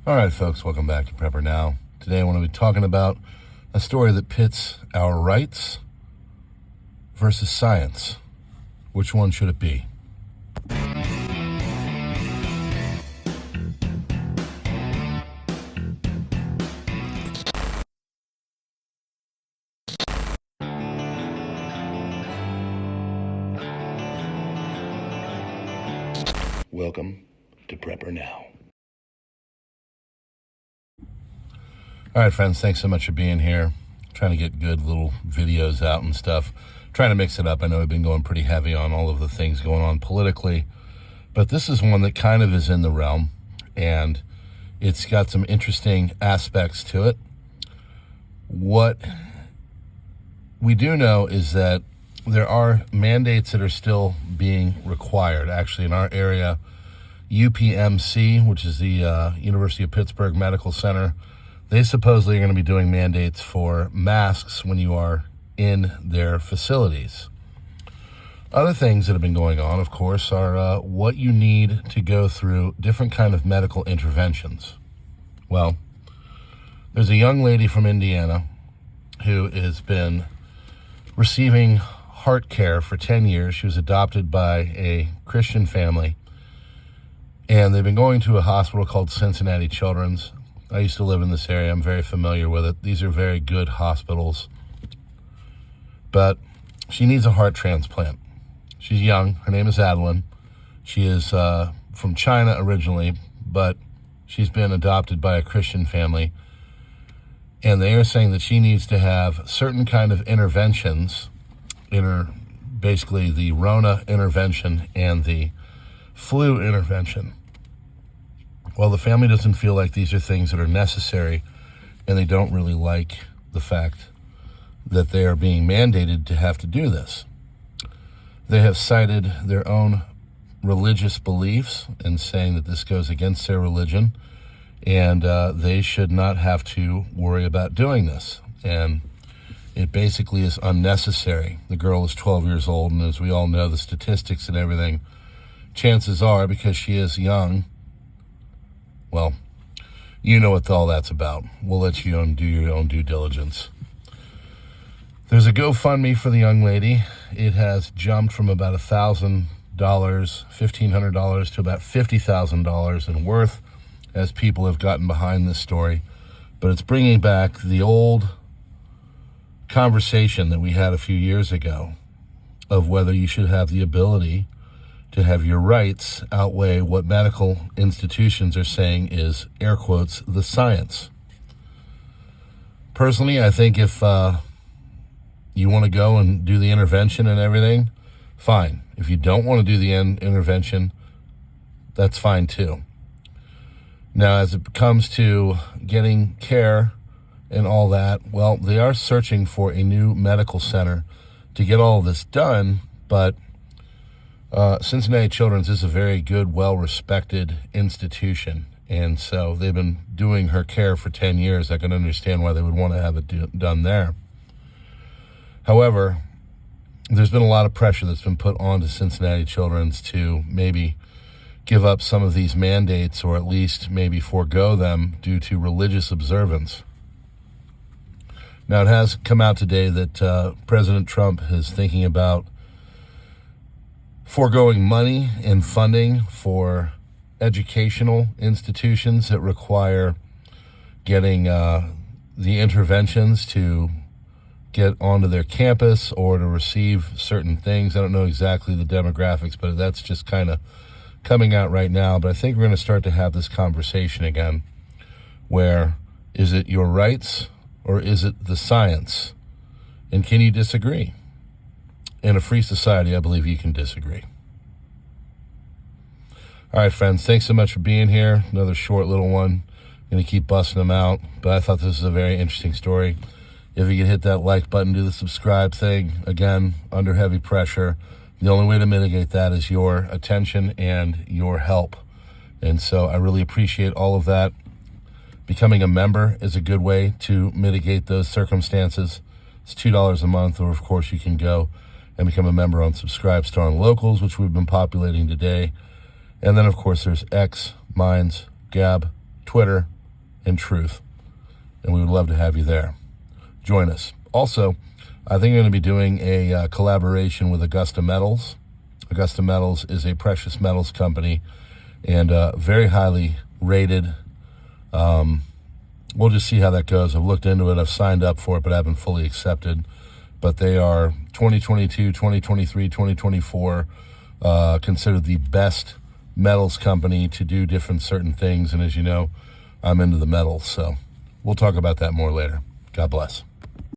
All right, folks, welcome back to PrepperNow. Today I want to be talking about a story that pits our rights versus science. Which one should it be? Welcome to PrepperNow. All right, friends, thanks so much for being here. Trying to get good little videos out and stuff. Trying to mix it up. I know I've been going pretty heavy on all of the things going on politically, but this is one that kind of is in the realm, and it's got some interesting aspects to it. What we do know is that there are mandates that are still being required. Actually, in our area, UPMC, which is the University of Pittsburgh Medical Center, they supposedly are going to be doing mandates for masks when you are in their facilities. Other things that have been going on, of course, are what you need to go through different kind of medical interventions. Well, there's a young lady from Indiana who has been receiving heart care for 10 years. She was adopted by a Christian family, and they've been going to a hospital called Cincinnati Children's. I used to live in this area. I'm very familiar with it. These are very good hospitals. But she needs a heart transplant. She's young. Her name is Adeline. She is from China originally, but she's been adopted by a Christian family. And they are saying that she needs to have certain kind of interventions in her, basically the Rona intervention and the flu intervention. Well, the family doesn't feel like these are things that are necessary, and they don't really like the fact that they are being mandated to have to do this. They have cited their own religious beliefs and saying that this goes against their religion, and they should not have to worry about doing this. And it basically is unnecessary. The girl is 12 years old, and as we all know, the statistics and everything, chances are, because she is young, well, you know what all that's about. We'll let you do your own due diligence. There's a GoFundMe for the young lady. It has jumped from about $1,000, $1,500 to about $50,000 in worth as people have gotten behind this story. But it's bringing back the old conversation that we had a few years ago of whether you should have the ability to have your rights outweigh what medical institutions are saying is, air quotes, the science. Personally, I think if you want to go and do the intervention and everything, fine. If you don't want to do the intervention, that's fine too. Now, as it comes to getting care and all that, well, they are searching for a new medical center to get all of this done, but Cincinnati Children's is a very good, well-respected institution, and so they've been doing her care for 10 years. I can understand why they would want to have it done there. However, there's been a lot of pressure that's been put on to Cincinnati Children's to maybe give up some of these mandates, or at least maybe forego them due to religious observance. Now, it has come out today that President Trump is thinking about foregoing money and funding for educational institutions that require getting the interventions to get onto their campus or to receive certain things. I don't know exactly the demographics, but that's just kind of coming out right now. But I think we're going to start to have this conversation again, where is it your rights or is it the science? And can you disagree? In a free society, I believe you can disagree. All right, friends, thanks so much for being here. Another short little one. Going to keep busting them out, but I thought this was a very interesting story. If you could hit that like button, do the subscribe thing. Again, under heavy pressure. The only way to mitigate that is your attention and your help. And so I really appreciate all of that. Becoming a member is a good way to mitigate those circumstances. It's $2 a month, or of course you can go and become a member on Subscribestar and Locals, which we've been populating today. And then, of course, there's X, Minds, Gab, Twitter, and Truth. And we would love to have you there. Join us. Also, I think I'm going to be doing a collaboration with Augusta Metals. Augusta Metals is a precious metals company and very highly rated. We'll just see how that goes. I've looked into it. I've signed up for it, but I haven't fully accepted. But they are 2022, 2023, 2024 considered the best metals company to do different certain things. And as you know, I'm into the metals. So we'll talk about that more later. God bless.